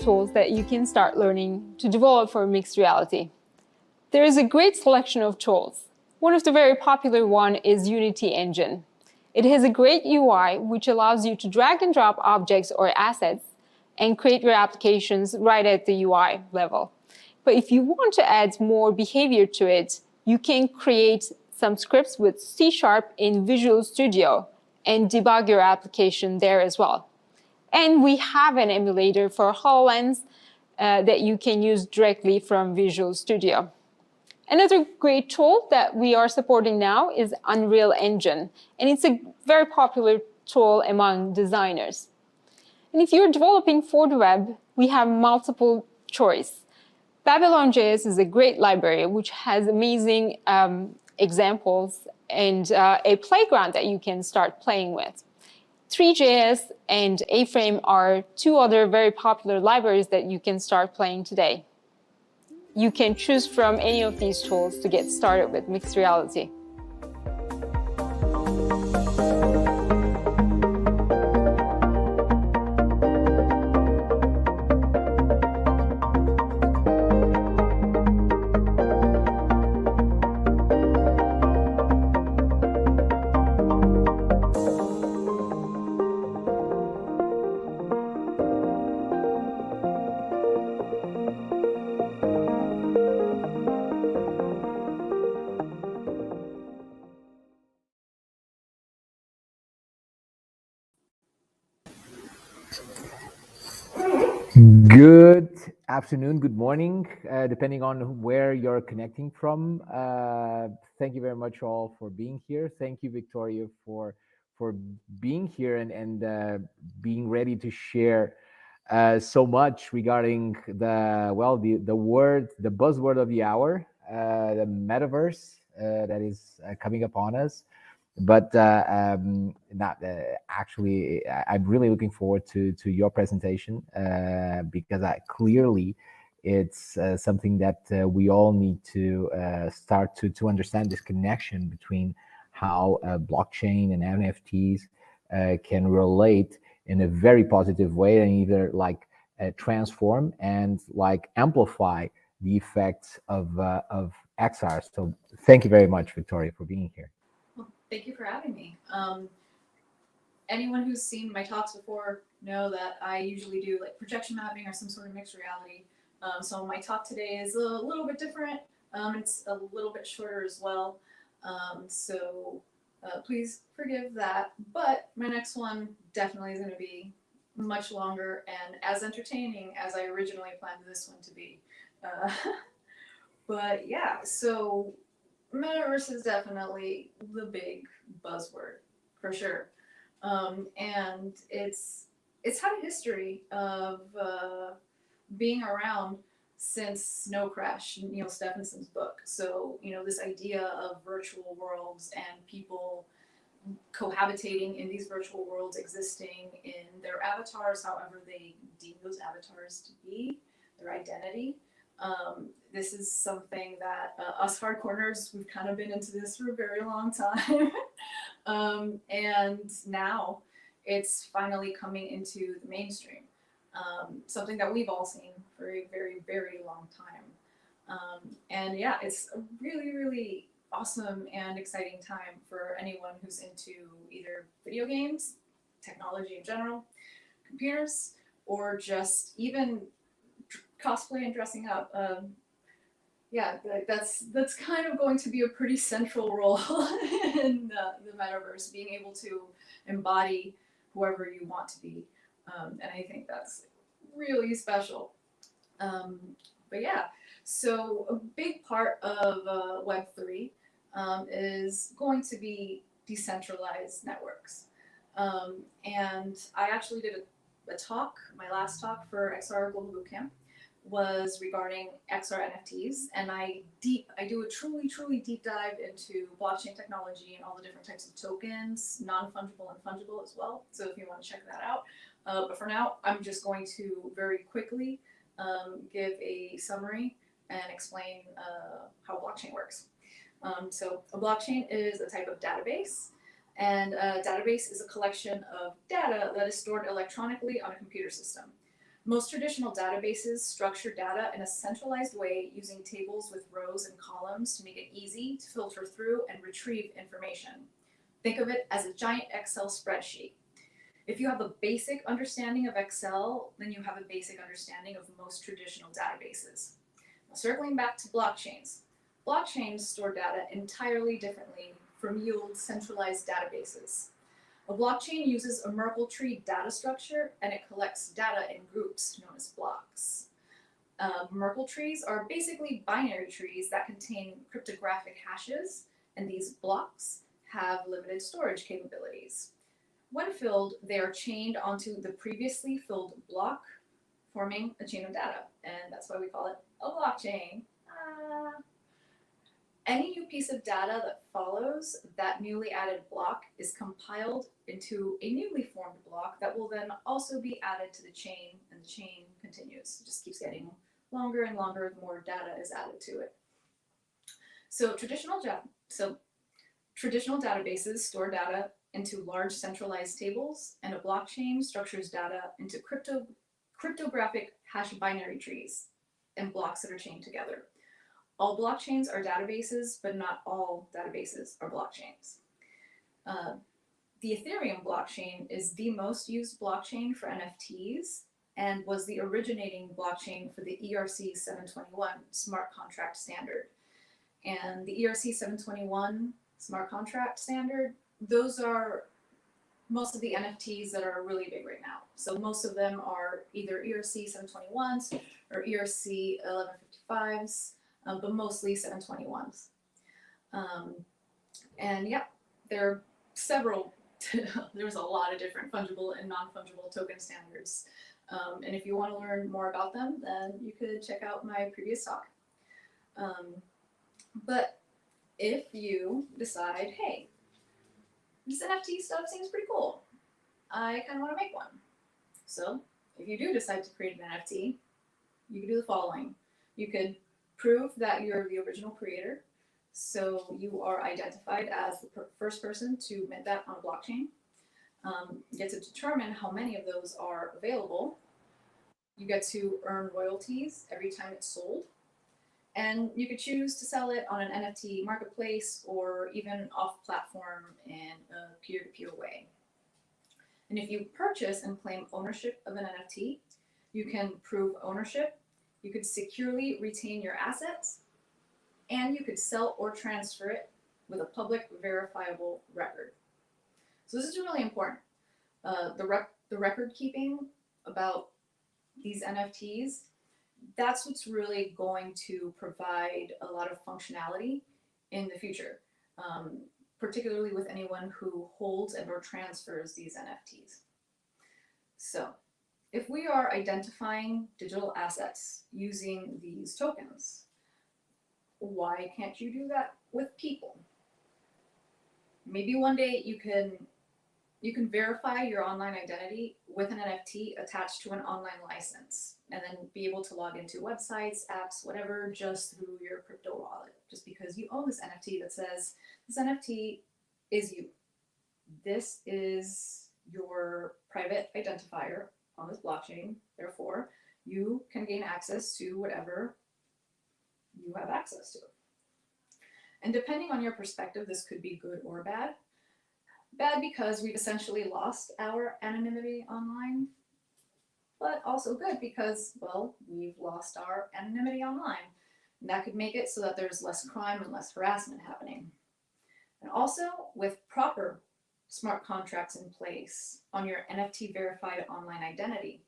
tools that you can start learning to develop for mixed reality. There is a great selection of tools. One of the very popular one is Unity Engine. It has a great UI which allows you to drag and drop objects or assets and create your applications right at the UI level. But if you want to add more behavior to it, you can create some scripts with C# in Visual Studio and debug your application there as well. And we have an emulator for HoloLens that you can use directly from Visual Studio. Another great tool that we are supporting now is Unreal Engine, and it's a very popular tool among designers. And if you're developing for the web, we have multiple choice. Babylon.js is a great library which has amazing examples and a playground that you can start playing with. 3.js and A-Frame are two other very popular libraries that you can start playing today. You can choose from any of these tools to get started with mixed reality. Good afternoon, good morning, depending on where you're connecting from. Thank you very much all for being here. Thank you, Victoria, for being here and being ready to share so much regarding the buzzword of the hour, the metaverse that is coming upon us. But actually, I'm really looking forward to your presentation because clearly it's something that we all need to start to understand this connection between how blockchain and NFTs can relate in a very positive way and either like transform and like amplify the effects of XR. So thank you very much, Victoria, for being here. Thank you for having me. Anyone who's seen my talks before know that I usually do like projection mapping or some sort of mixed reality. So my talk today is a little bit different. It's a little bit shorter as well. So please forgive that. But my next one definitely is going to be much longer and as entertaining as I originally planned this one to be. But yeah, so Metaverse is definitely the big buzzword for sure, and it's had a history of being around since Snow Crash, Neil Stephenson's book. So this idea of virtual worlds and people cohabitating in these virtual worlds, existing in their avatars, however they deem those avatars to be, their identity. This is something that us hardcore-nerds, we've kind of been into this for a very long time. And now it's finally coming into the mainstream. Something that we've all seen for a very, very long time. And yeah, it's a really, really awesome and exciting time for anyone who's into either video games, technology in general, computers, or just even cosplay and dressing up. Yeah, that's kind of going to be a pretty central role in the metaverse, being able to embody whoever you want to be. And I think that's really special. But yeah, so a big part of Web3 is going to be decentralized networks. And I actually did a talk, my last talk for XR Global Bootcamp was regarding XR NFTs, and I do a truly deep dive into blockchain technology and all the different types of tokens, non-fungible and fungible as well. So if you want to check that out. But for now, I'm just going to very quickly give a summary and explain how blockchain works. So a blockchain is a type of database, and a database is a collection of data that is stored electronically on a computer system. Most traditional databases structure data in a centralized way using tables with rows and columns to make it easy to filter through and retrieve information. Think of it as a giant Excel spreadsheet. If you have a basic understanding of Excel, then you have a basic understanding of most traditional databases. Now, circling back to blockchains. Blockchains store data entirely differently from yield centralized databases. A blockchain uses a Merkle tree data structure, and it collects data in groups known as blocks. Merkle trees are basically binary trees that contain cryptographic hashes, and these blocks have limited storage capabilities. When filled, they are chained onto the previously filled block, forming a chain of data, and that's why we call it a blockchain. Any new piece of data that follows that newly added block is compiled into a newly formed block that will then also be added to the chain, and the chain continues. It just keeps getting longer and longer the more data is added to it. So traditional databases store data into large centralized tables, and a blockchain structures data into cryptographic hash binary trees and blocks that are chained together. All blockchains are databases, but not all databases are blockchains. The Ethereum blockchain is the most used blockchain for NFTs and was the originating blockchain for the ERC 721 smart contract standard. And the ERC 721 smart contract standard, those are most of the NFTs that are really big right now. So most of them are either ERC 721s or ERC 1155s. But mostly 721s. And yeah, there are several, there's a lot of different fungible and non-fungible token standards. And if you want to learn more about them, then you could check out my previous talk. But if you decide, hey, this NFT stuff seems pretty cool, I kind of want to make one. So if you do decide to create an NFT, you could do the following. You could prove that you're the original creator, so you are identified as the first person to mint that on a blockchain. You get to determine how many of those are available. You get to earn royalties every time it's sold, and you could choose to sell it on an NFT marketplace or even off-platform in a peer-to-peer way. And if you purchase and claim ownership of an NFT, you can prove ownership. You could securely retain your assets, and you could sell or transfer it with a public verifiable record. So this is really important. The record keeping about these NFTs, that's what's really going to provide a lot of functionality in the future, particularly with anyone who holds and or transfers these NFTs. So if we are identifying digital assets using these tokens, why can't you do that with people? Maybe one day you can verify your online identity with an NFT attached to an online license, and then be able to log into websites, apps, whatever, just through your crypto wallet, just because you own this NFT that says, this NFT is you. This is your private identifier on this blockchain, therefore you can gain access to whatever you have access to. And depending on your perspective, this could be good or bad. Bad because we've essentially lost our anonymity online, but also good because, well, we've lost our anonymity online. And that could make it so that there's less crime and less harassment happening. And also, with proper smart contracts in place on your NFT verified online identity,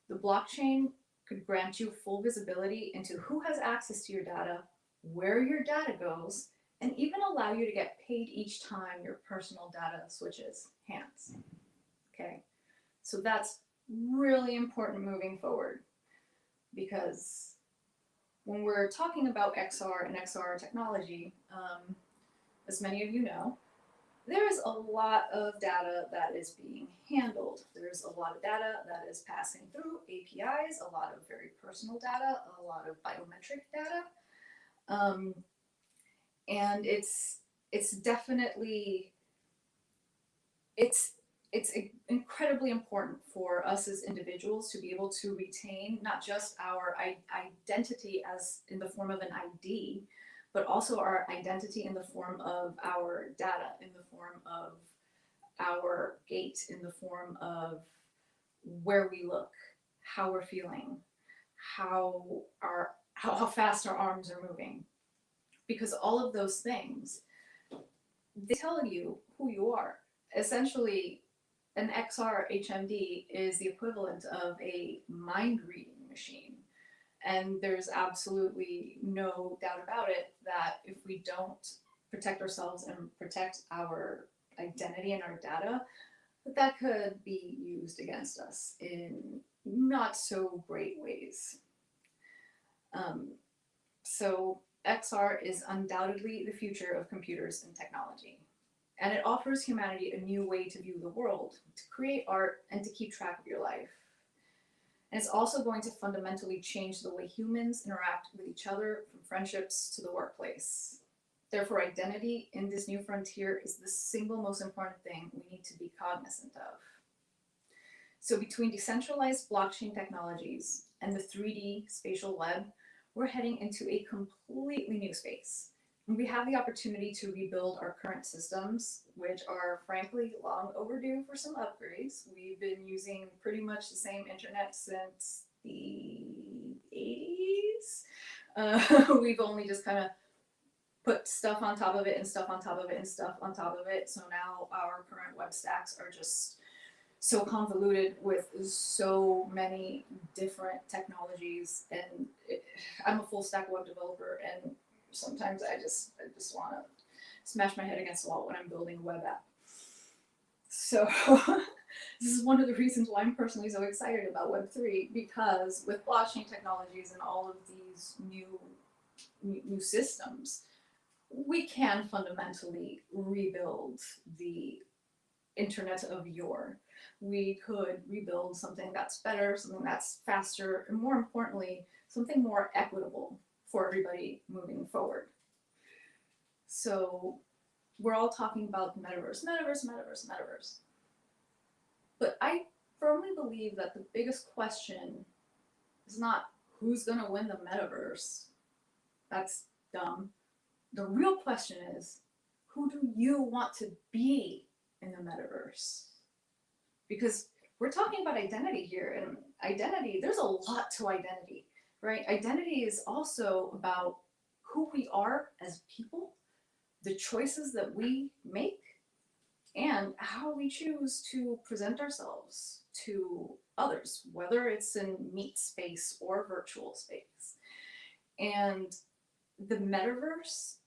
the blockchain could grant you full visibility into who has access to your data, where your data goes, and even allow you to get paid each time your personal data switches hands. Okay, so that's really important moving forward, because when we're talking about XR and XR technology, as many of you know, there is a lot of data that is being handled. There's a lot of data that is passing through APIs, a lot of very personal data, a lot of biometric data. And it's definitely, it's it's incredibly important for us as individuals to be able to retain not just our identity as in the form of an ID, but also our identity in the form of our data, in the form of our gait, in the form of where we look, how we're feeling, how fast our arms are moving. Because all of those things, they tell you who you are. Essentially, an XR HMD is the equivalent of a mind reading machine. And there's absolutely no doubt about it that if we don't protect ourselves and protect our identity and our data, that could be used against us in not so great ways. So XR is undoubtedly the future of computers and technology. And it offers humanity a new way to view the world, to create art, and to keep track of your life. And it's also going to fundamentally change the way humans interact with each other, from friendships to the workplace. Therefore, identity in this new frontier is the single most important thing we need to be cognizant of. So between decentralized blockchain technologies and the 3D spatial web, we're heading into a completely new space. And we have the opportunity to rebuild our current systems, which are frankly long overdue for some upgrades. We've been using pretty much the same internet since the 80s. We've only just kind of put stuff on top of it and stuff on top of it and stuff on top of it. So now our current web stacks are just so convoluted with so many different technologies. And I'm a full stack web developer, and sometimes I just want to smash my head against the wall when I'm building a web app. So this is one of the reasons why I'm personally so excited about Web3, because with blockchain technologies and all of these new systems, we can fundamentally rebuild the internet of yore. We could rebuild something that's better, something that's faster, and more importantly, something more equitable for everybody moving forward. So we're all talking about the metaverse. But I firmly believe that the biggest question is not who's going to win the metaverse. That's dumb. The real question is, who do you want to be in the metaverse? Because we're talking about identity here, and identity, there's a lot to identity, right? Identity is also about who we are as people, the choices that we make, and how we choose to present ourselves to others, whether it's in meet space or virtual space. And the metaverse,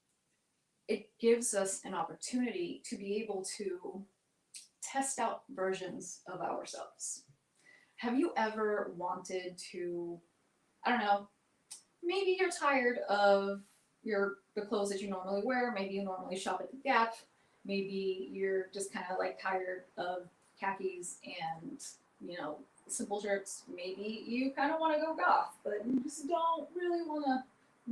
it gives us an opportunity to be able to test out versions of ourselves. Have you ever wanted to, I don't know, maybe you're tired of the clothes that you normally wear, maybe you normally shop at the Gap, maybe you're just kind of like tired of khakis and, you know, simple shirts, maybe you kind of want to go goth, but you just don't really want to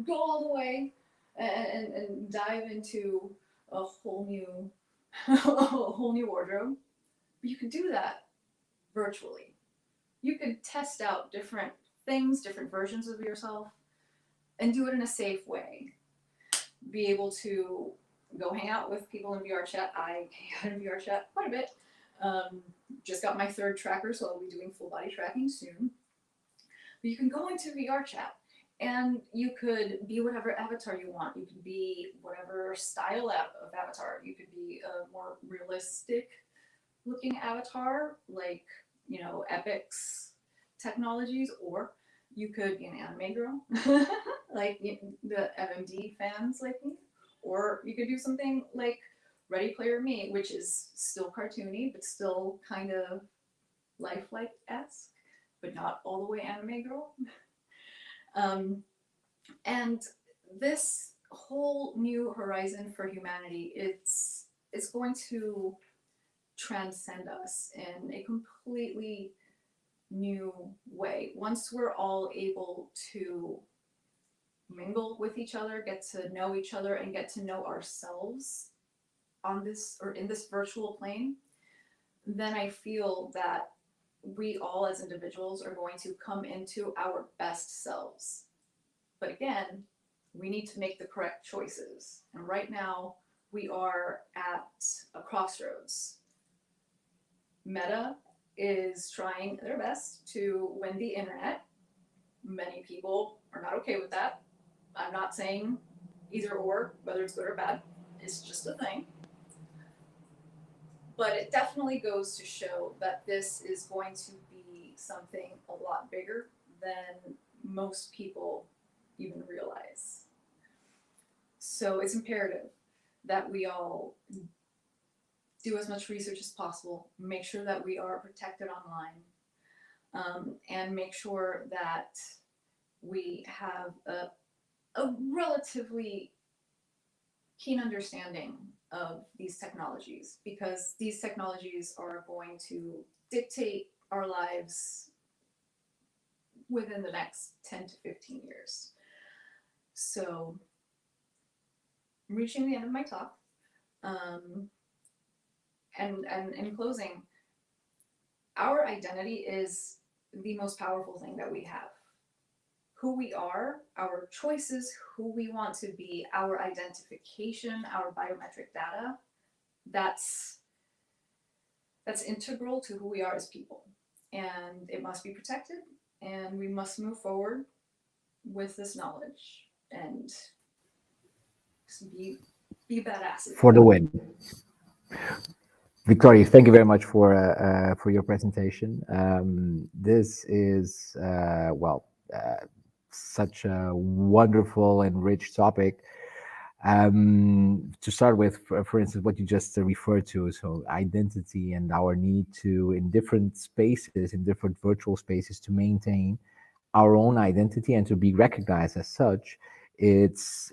go all the way and dive into a whole new wardrobe. But you can do that virtually. You can test out different things, different versions of yourself, and do it in a safe way. Be able to go hang out with people in VR chat. I hang out in VR chat quite a bit. Just got my 3rd tracker, so I'll be doing full body tracking soon. But you can go into VR chat, and you could be whatever avatar you want. You could be whatever style of avatar. You could be a more realistic looking avatar, like, you know, Epic's technologies, or you could be an anime girl, like the FMD fans like me, or you could do something like Ready Player Me, which is still cartoony, but still kind of lifelike-esque, but not all the way anime girl. And this whole new horizon for humanity, it's going to transcend us in a completely new way. Once we're all able to mingle with each other, get to know each other, and get to know ourselves on this or in this virtual plane, then I feel that we all as individuals are going to come into our best selves. But again, we need to make the correct choices. And right now, we are at a crossroads. Meta is trying their best to win the internet. Many people are not okay with that. I'm not saying either or, whether it's good or bad. It's just a thing. But it definitely goes to show that this is going to be something a lot bigger than most people even realize. So it's imperative that we all do as much research as possible, make sure that we are protected online, and make sure that we have a relatively keen understanding of these technologies, because these technologies are going to dictate our lives within the next 10 to 15 years. So I'm reaching the end of my talk. And in closing, our identity is the most powerful thing that we have. Who we are, our choices, who we want to be, our identification, our biometric data, that's integral to who we are as people. And it must be protected, and we must move forward with this knowledge and be badasses. For the win. Victoria, thank you very much for your presentation. This is such a wonderful and rich topic. To start with, for instance, what you just referred to, so identity and our need to, in different spaces, in different virtual spaces, to maintain our own identity and to be recognized as such. It's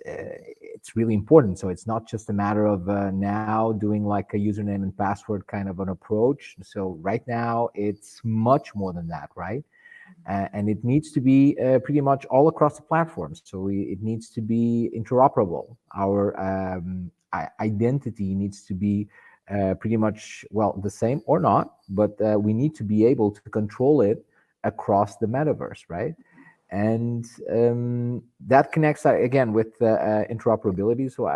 really important. So it's not just a matter of now doing like a username and password kind of an approach. So right now it's much more than that, right? And it needs to be pretty much all across the platforms. So it needs to be interoperable. Our identity needs to be pretty much, well, the same or not, but we need to be able to control it across the metaverse, right? And that connects again with interoperability. So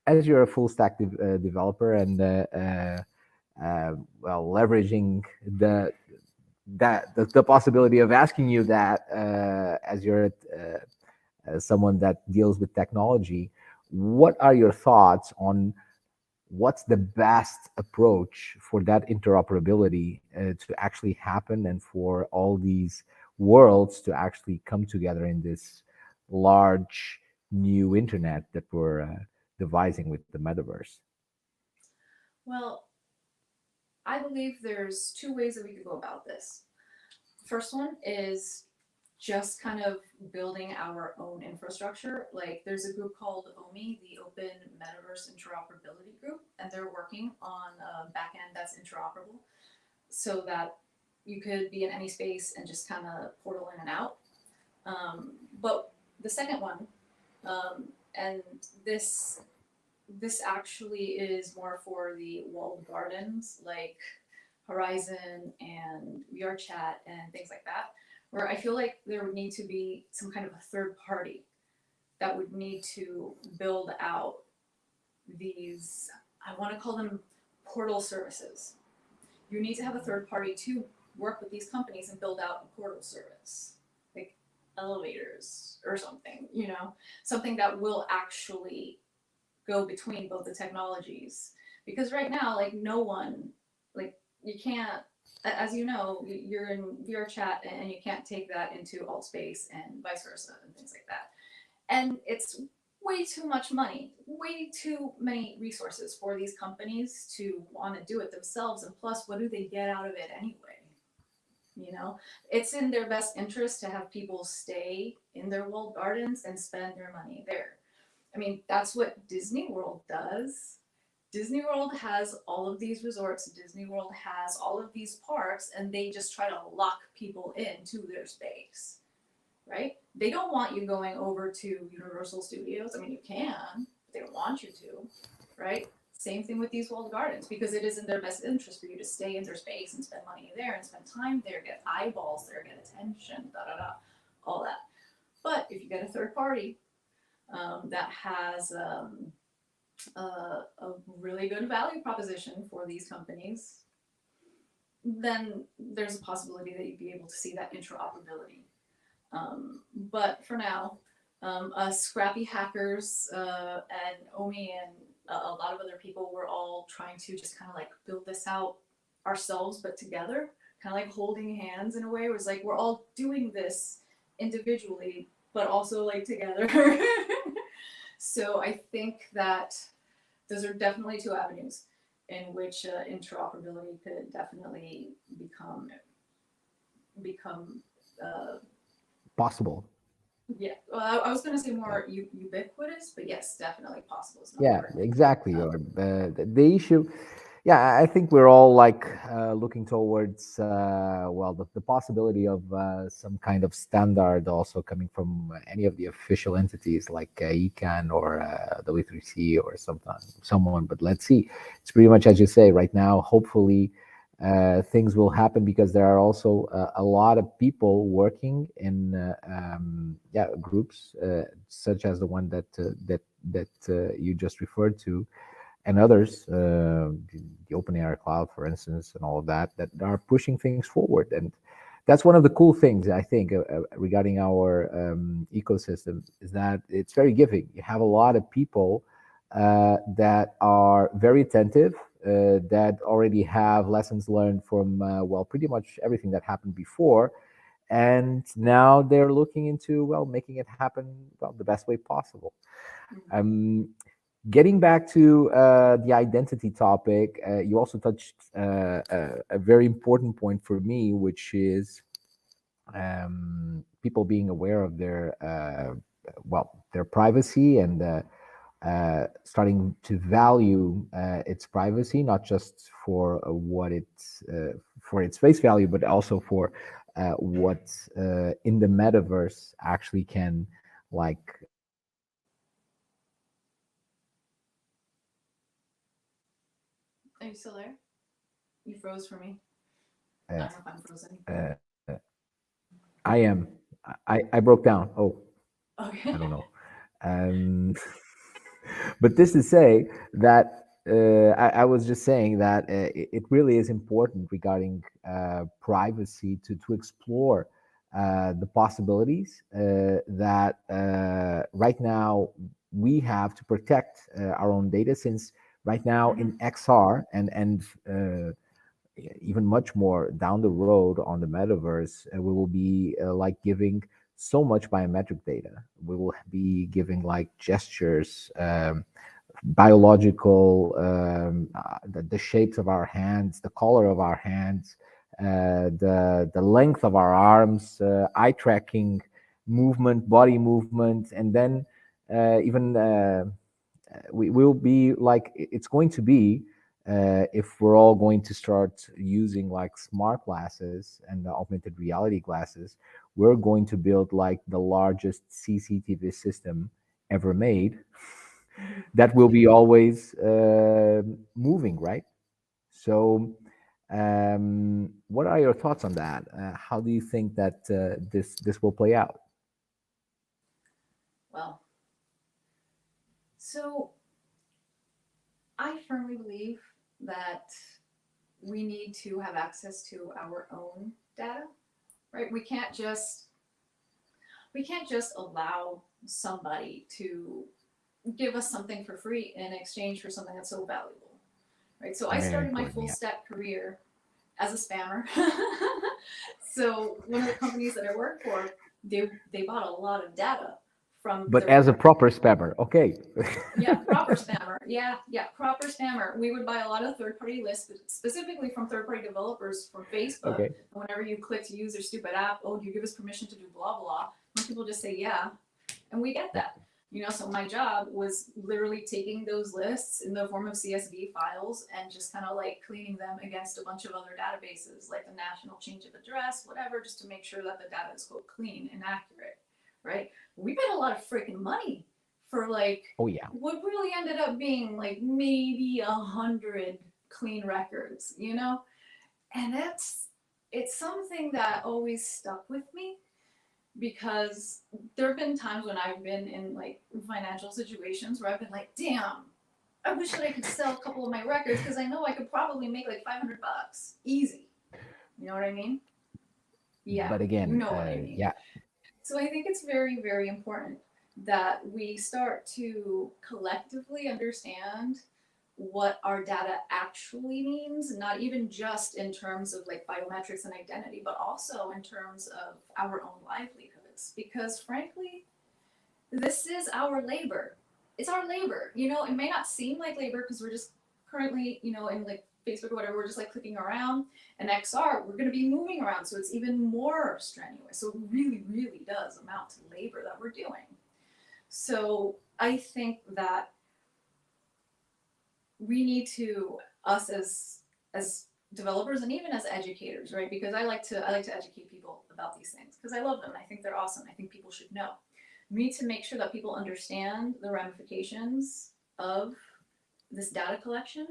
as you're a full stack developer and leveraging the possibility of asking you that as you're someone that deals with technology, what are your thoughts on what's the best approach for that interoperability to actually happen and for all these worlds to actually come together in this large new internet that we're devising with the metaverse? Well, I believe there's two ways that we could go about this. First one is just kind of building our own infrastructure. Like there's a group called OMI, the Open Metaverse Interoperability Group, and they're working on a backend that's interoperable so that you could be in any space and just kind of portal in and out. But the second one, and this actually is more for the walled gardens like Horizon and VR Chat and things like that, where I feel like there would need to be some kind of a third party that would need to build out these, I want to call them portal services. You need to have a third party to work with these companies and build out a portal service, like elevators or something, something that will actually go between both the technologies. Because right now, like no one, like you can't, as you know, you're in VR Chat and you can't take that into alt space and vice versa and things like that. And it's way too much money, way too many resources for these companies to want to do it themselves. And plus, what do they get out of it anyway? It's in their best interest to have people stay in their walled gardens and spend their money there. I mean, that's what Disney World does. Disney World has all of these resorts. Disney World has all of these parks, and they just try to lock people into their space, right? They don't want you going over to Universal Studios. I mean, you can, but they don't want you to, right? Same thing with these walled gardens, because it is in their best interest for you to stay in their space and spend money there and spend time there, get eyeballs there, get attention, all that. But if you get a third party that has a really good value proposition for these companies, then there's a possibility that you'd be able to see that interoperability. But for now, us scrappy hackers and Omi and a lot of other people were all trying to just kind of like build this out ourselves, but together, kind of like holding hands in a way. It was like we're all doing this individually, but also like together. So I think that those are definitely two avenues in which interoperability could definitely become Possible. yeah. Well, I was going to say more ubiquitous, but yes, definitely possible. Is Yeah, word. exactly. Or the issue, yeah, I think we're all like looking towards well, the possibility of some kind of standard also coming from any of the official entities like ECAN or W3C or someone. But let's see. It's pretty much as you say right now. Hopefully, things will happen because there are also a lot of people working in groups such as the one that you just referred to, and others, the open AI cloud, for instance, and all of that are pushing things forward. And that's one of the cool things I think regarding our ecosystem, is that it's very giving. You have a lot of people that are very attentive, that already have lessons learned from well, pretty much everything that happened before, and now they're looking into, well, making it happen, well, the best way possible. Getting back to the identity topic, you also touched a very important point for me, which is people being aware of their well, their privacy, and starting to value its privacy, not just for what it's for its face value, but also for what in the metaverse actually can, like, Are you still there? You froze for me. I uh, don't know if I'm frozen. uh, I am. I broke down. Oh, Okay. I don't know. But this to say that I was just saying that it really is important regarding privacy to explore the possibilities that right now we have to protect our own data, since right now in XR and even much more down the road on the metaverse, we will be like giving so much biometric data. We will be giving like gestures, biological, the shapes of our hands, the color of our hands, the length of our arms, eye tracking, movement, body movement, and then even we will be like, it's going to be if we're all going to start using like smart glasses and augmented reality glasses, we're going to build like the largest CCTV system ever made that will be always moving, right? So, what are your thoughts on that? How do you think that this will play out? Well, so I firmly believe that we need to have access to our own data, right? We can't just allow somebody to give us something for free in exchange for something that's so valuable, right? So I Very started my important, full yeah. stack career as a spammer. So one of the companies that I work for, they bought a lot of data from But as a proper spammer, okay. yeah, proper spammer. Yeah, proper spammer. We would buy a lot of third-party lists, specifically from third-party developers from Facebook. Okay. And whenever you click to use their stupid app, oh, do you give us permission to do blah blah? Most people just say yeah, and we get that. You know, so my job was literally taking those lists in the form of CSV files and just kind of like cleaning them against a bunch of other databases, like the national change of address, whatever, just to make sure that the data is quote clean and accurate, right? We paid a lot of freaking money for like Oh yeah. what really ended up being like maybe 100 clean records, you know? And it's something that always stuck with me because there have been times when I've been in like financial situations where I've been like, damn, I wish that I could sell a couple of my records because I know I could probably make like $500 easy. You know what I mean? Yeah, But you again, know what I mean. yeah, So I think it's very, very important that we start to collectively understand what our data actually means, not even just in terms of like biometrics and identity, but also in terms of our own livelihoods. Because frankly, this is our labor. It's our labor. You know, it may not seem like labor because we're just currently, you know, in like Facebook or whatever, we're just like clicking around. And XR, we're going to be moving around. So it's even more strenuous. So it really, really does amount to labor that we're doing. So I think that we need to, us as developers and even as educators, right? Because I like to educate people about these things because I love them. I think they're awesome. I think people should know. We need to make sure that people understand the ramifications of this data collection,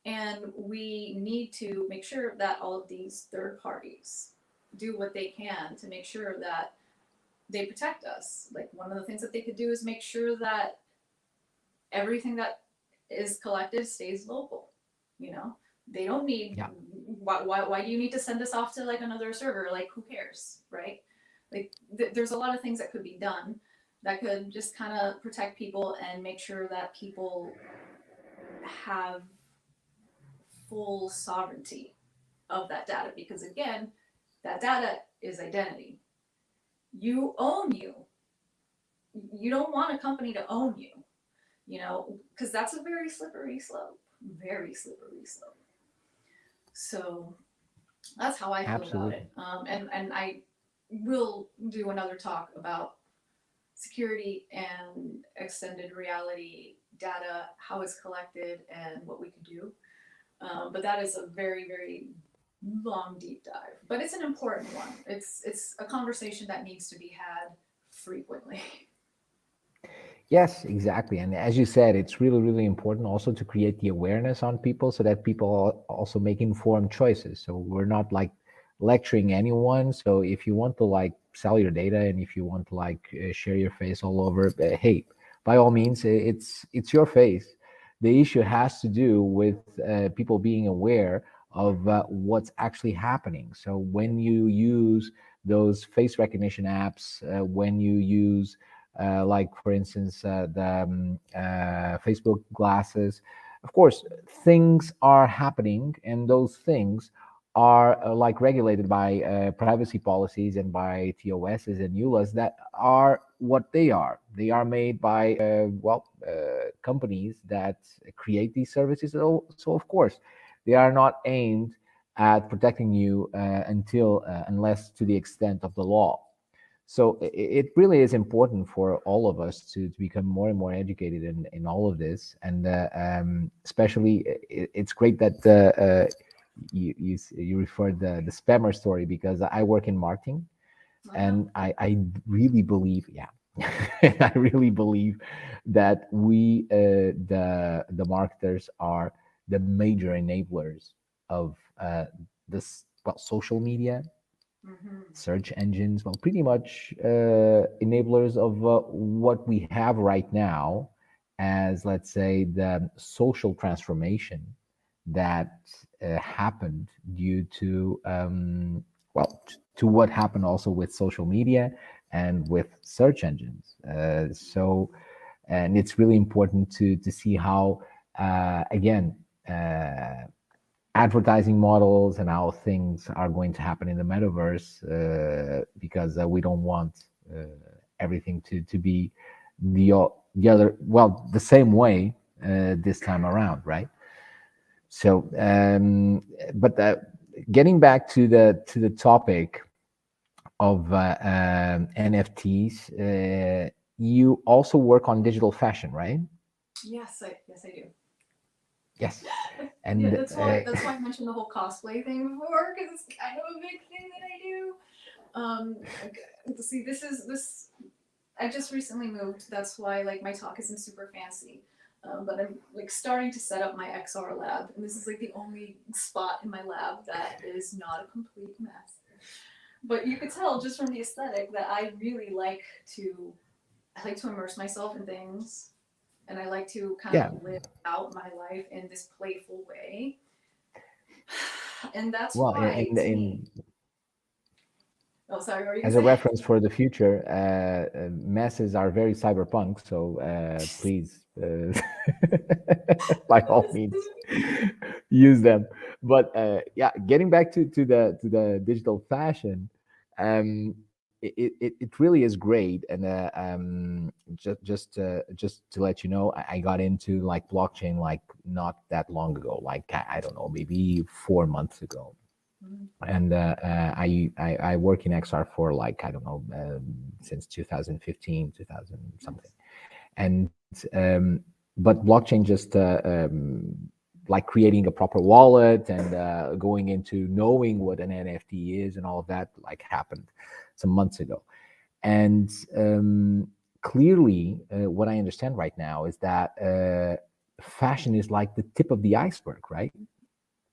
and we need to make sure that all of these third parties do what they can to make sure that they protect us. Like one of the things that they could do is make sure that everything that is collected stays local. You know, they don't need. yeah, Why do you need to send this off to like another server? Like who cares, right? Like there's a lot of things that could be done that could just kind of protect people and make sure that people have full sovereignty of that data. Because again, that data is identity. You own you. You don't want a company to own you, you know, because that's a very slippery slope. Very slippery slope. So that's how I feel about absolutely. it. And I will do another talk about security and extended reality data, how it's collected, and what we can do. But that is a very, very long deep dive. But it's an important one. It's a conversation that needs to be had frequently. Yes, exactly. And as you said, it's really, really important also to create the awareness on people so that people also make informed choices. So we're not like lecturing anyone. So if you want to like sell your data and if you want to like share your face all over, hey, by all means, it's your face. The issue has to do with people being aware of what's actually happening. So when you use those face recognition apps, when you use like for instance the Facebook glasses. Of course, things are happening, and those things are like regulated by privacy policies and by TOSs and EULAs that are what they are. They are made by companies that create these services. So of course, they are not aimed at protecting you unless to the extent of the law. So it really is important for all of us to become more and more educated in all of this, and especially it's great that you referred the spammer story, because I work in marketing, and I really believe, yeah, I really believe that we the marketers are the major enablers of this social media, search engines, well, pretty much enablers of what we have right now as, let's say, the social transformation that happened due to, to what happened also with social media and with search engines. And it's really important to see how, again, advertising models and how things are going to happen in the metaverse, because we don't want everything to be the other, well, the same way this time around, right? So but getting back to the topic of NFTs, you also work on digital fashion, right? Yes, I do. Yes. Yeah, And that's why I mentioned the whole cosplay thing before, because it's kind of a big thing that I do. See, this I just recently moved. That's why like my talk isn't super fancy. But I'm like starting to set up my XR lab, and this is like the only spot in my lab that is not a complete mess. But you could tell just from the aesthetic that I really like to immerse myself in things, and I like to kind Yeah. of live out my life in this playful way. And that's Well, why to in me. Oh, sorry, what were you as gonna a say? reference for the future, messes are very cyberpunk. So please, by all means, use them. But yeah, getting back to the digital fashion, um, it really is great. And just to let you know, I got into like blockchain like not that long ago, like I don't know, maybe 4 months ago. Mhm. And I work in XR for like I don't know since 2015, 2000 something. And but blockchain just like creating a proper wallet and going into knowing what an NFT is and all of that like happened some months ago. And clearly, what I understand right now is that fashion is like the tip of the iceberg, right?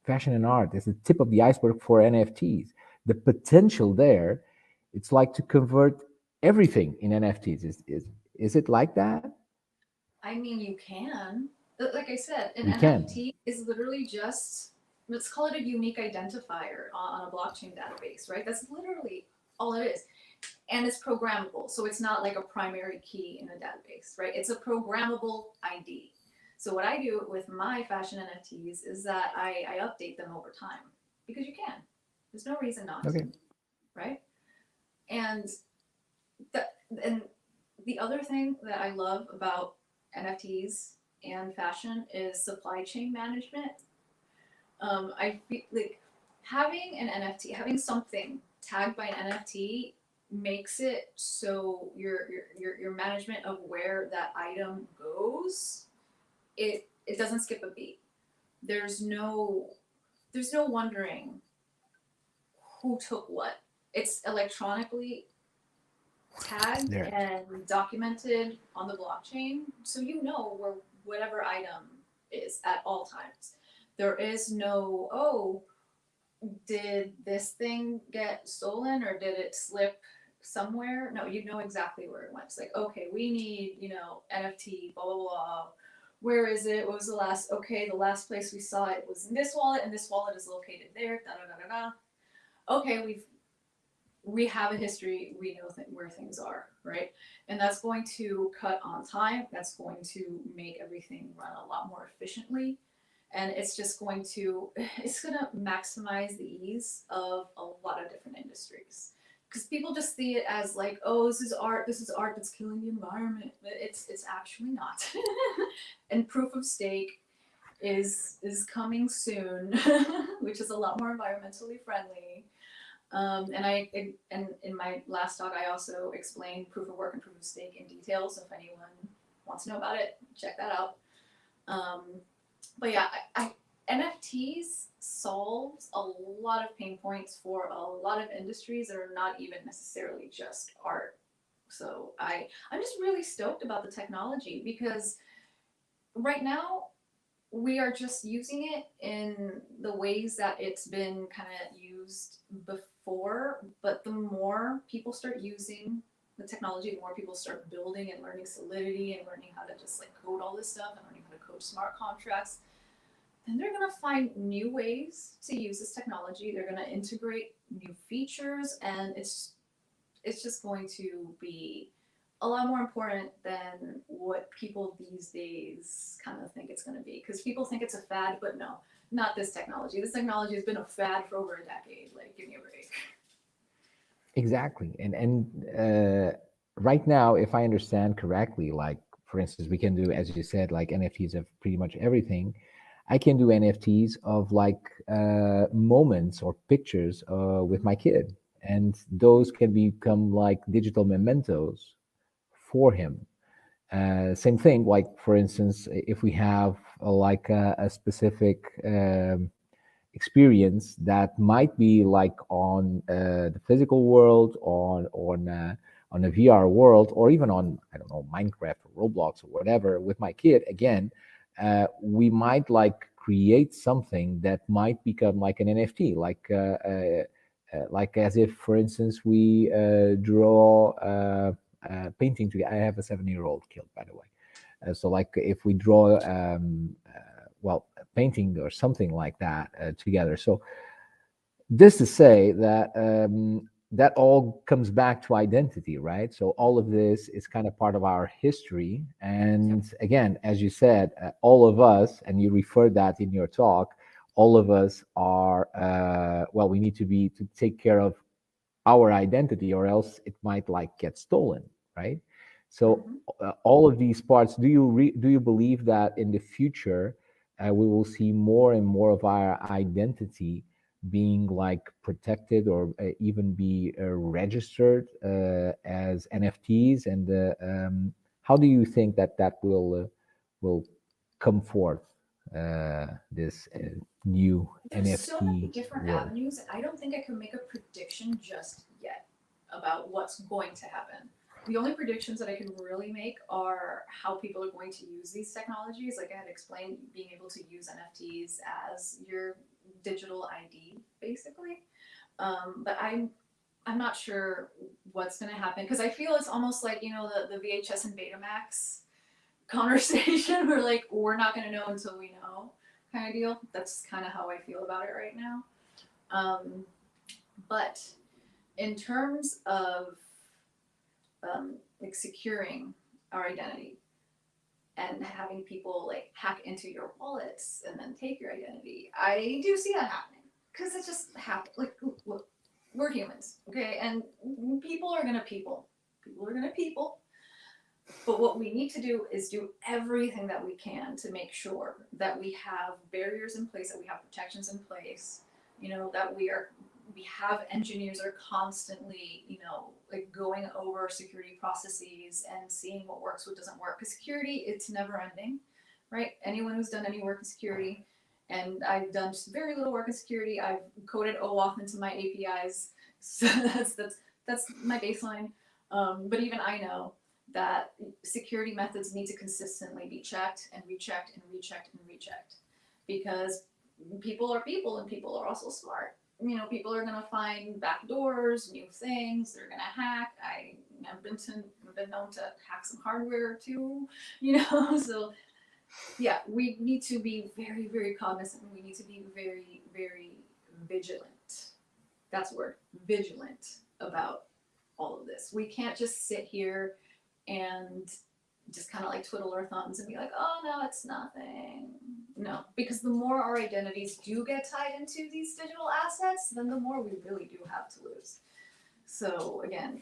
Fashion and art is the tip of the iceberg for NFTs. The potential there, it's like to convert everything in NFTs. Is it like that? I mean, you can. Like I said, an We can. NFT is literally just, let's call it a unique identifier on a blockchain database, right? That's literally all it is. And it's programmable. So it's not like a primary key in a database, right? It's a programmable ID. So what I do with my fashion NFTs is that I update them over time because you can. There's no reason not to, Okay. right? And the, and the other thing that I love about NFTs and fashion is supply chain management. I feel like having an NFT, having something tagged by an NFT makes it so your management of where that item goes, it doesn't skip a beat. There's no there's no wondering who took what. It's electronically tagged There. and documented on the blockchain, so you know where whatever item is at all times. There is no, oh, did this thing get stolen or did it slip somewhere? No, you know exactly where it went. It's like, okay, we need, NFT, blah, blah, blah. Where is it? What was the last? Okay, the last place we saw it was in this wallet, and this wallet is located there. Da da da da da. Okay, we have a history. We know where things are, right? And that's going to cut on time. That's going to make everything run a lot more efficiently, and it's just going to maximize the ease of a lot of different industries, because people just see it as like, oh, this is art that's killing the environment, but it's actually not. And proof of stake is coming soon, which is a lot more environmentally friendly. And in my last talk, I also explained proof of work and proof of stake in detail. So if anyone wants to know about it, check that out. But yeah, NFTs solves a lot of pain points for a lot of industries that are not even necessarily just art. So I'm just really stoked about the technology, because right now we are just using it in the ways that it's been kind of used before. But the more people start using the technology, the more people start building and learning Solidity and learning how to just like code all this stuff and learning how to code smart contracts, then they're going to find new ways to use this technology. They're going to integrate new features, and it's just going to be a lot more important than what people these days kind of think it's going to be. Because people think it's a fad, but no, not this technology. This technology has been a fad for over a decade. Like, give me a break. Exactly. And right now, if I understand correctly, like for instance, we can do, as you said, like NFTs of pretty much everything. I can do NFTs of like moments or pictures with my kid, and those can become like digital mementos for him. Same thing, like for instance, if we have like a specific experience that might be like on the physical world, on on a VR world, or even on, I don't know, Minecraft or Roblox or whatever with my kid again, we might like create something that might become like an NFT, like as if, for instance, we draw painting together. I have a 7-year-old kid, by the way. So like if we draw, well, a painting or something like that together. So this to say that that all comes back to identity, right? So all of this is kind of part of our history. And again, as you said, all of us, and you referred that in your talk, all of us are, well, we need to take care of our identity, or else it might like get stolen, right? So all of these parts, do you believe that in the future we will see more and more of our identity being like protected, or even be registered as NFTs? And how do you think that that will come forth, this new There's NFT so many different world? avenues, and I don't think I can make a prediction just yet about what's going to happen. The only predictions that I can really make are how people are going to use these technologies. Like I had explained, being able to use NFTs as your digital ID, basically. But I'm not sure what's going to happen, because I feel it's almost like, you know, the VHS and Betamax conversation where like we're not going to know until we know, kind of deal. That's kind of how I feel about it right now. But in terms of like securing our identity and having people like hack into your wallets and then take your identity, I do see that happening, because it just happens. Like, look, we're humans, okay, and people are gonna people. People are gonna people. But what we need to do is do everything that we can to make sure that we have barriers in place, that we have protections in place, you know, that we have engineers that are constantly, you know, like going over security processes and seeing what works, what doesn't work. Because security, it's never ending, right? Anyone who's done any work in security, and I've done just very little work in security, I've coded OAuth into my APIs, so that's my baseline. But even I know that security methods need to consistently be checked and rechecked and rechecked and rechecked, because people are people and people are also smart. You know, people are gonna find backdoors, new things. They're gonna hack. I've been known to hack some hardware too. You know, so yeah, we need to be very, very cognizant. We need to be very, very vigilant. That's the word, vigilant, about all of this. We can't just sit here and just kind of like twiddle our thumbs and be like, oh no, it's nothing. No, because the more our identities do get tied into these digital assets, then the more we really do have to lose. So again,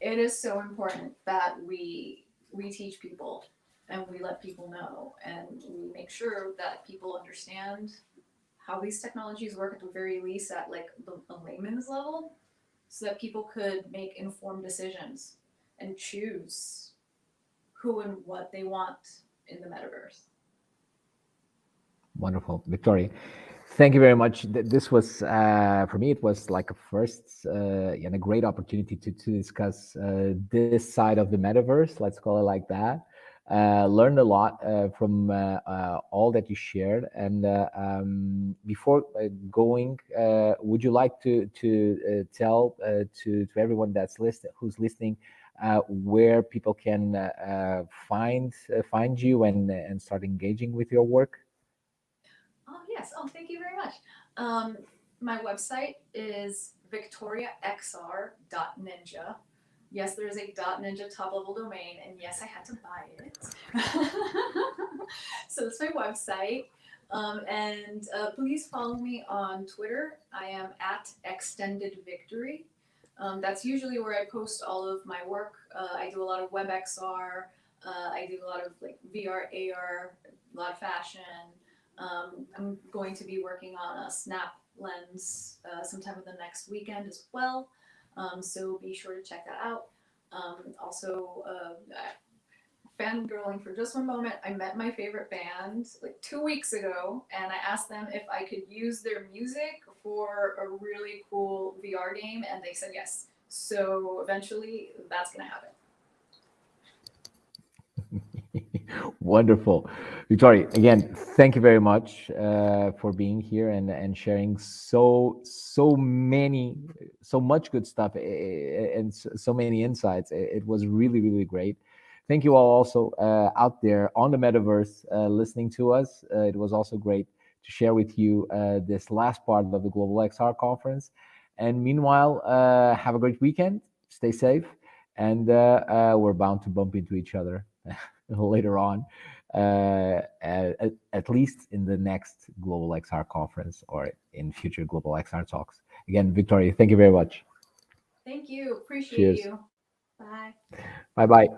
it is so important that we teach people and we let people know, and we make sure that people understand how these technologies work, at the very least at like the layman's level, so that people could make informed decisions and choose who and what they want in the metaverse. Wonderful, Victoria. Thank you very much. This was, for me, it was like a first and a great opportunity to discuss this side of the metaverse, let's call it like that. Learned a lot from all that you shared. And before going, would you like to tell to everyone who's listening, where people can find you and start engaging with your work? Oh, yes. Oh, thank you very much. My website is victoriaxr.ninja. Yes, there is a .ninja top-level domain, and yes, I had to buy it. So it's my website. And please follow me on Twitter. I am at Extended Victory. That's usually where I post all of my work. I do a lot of WebXR. I do a lot of like VR, AR, a lot of fashion. I'm going to be working on a Snap lens sometime in the next weekend as well. So be sure to check that out. Also, fangirling for just one moment, I met my favorite band like 2 weeks ago, and I asked them if I could use their music for a really cool VR game, and they said yes. So eventually that's going to happen. Wonderful. Victoria, again, thank you very much for being here and sharing so much good stuff and so many insights. It was really, really great. Thank you all also out there on the Metaverse listening to us. It was also great to share with you this last part of the Global XR conference. And meanwhile, have a great weekend. Stay safe. And we're bound to bump into each other later on, at least in the next Global XR conference or in future Global XR talks. Again, Victoria, thank you very much. Thank you. Appreciate Cheers. you. Bye. Bye-bye.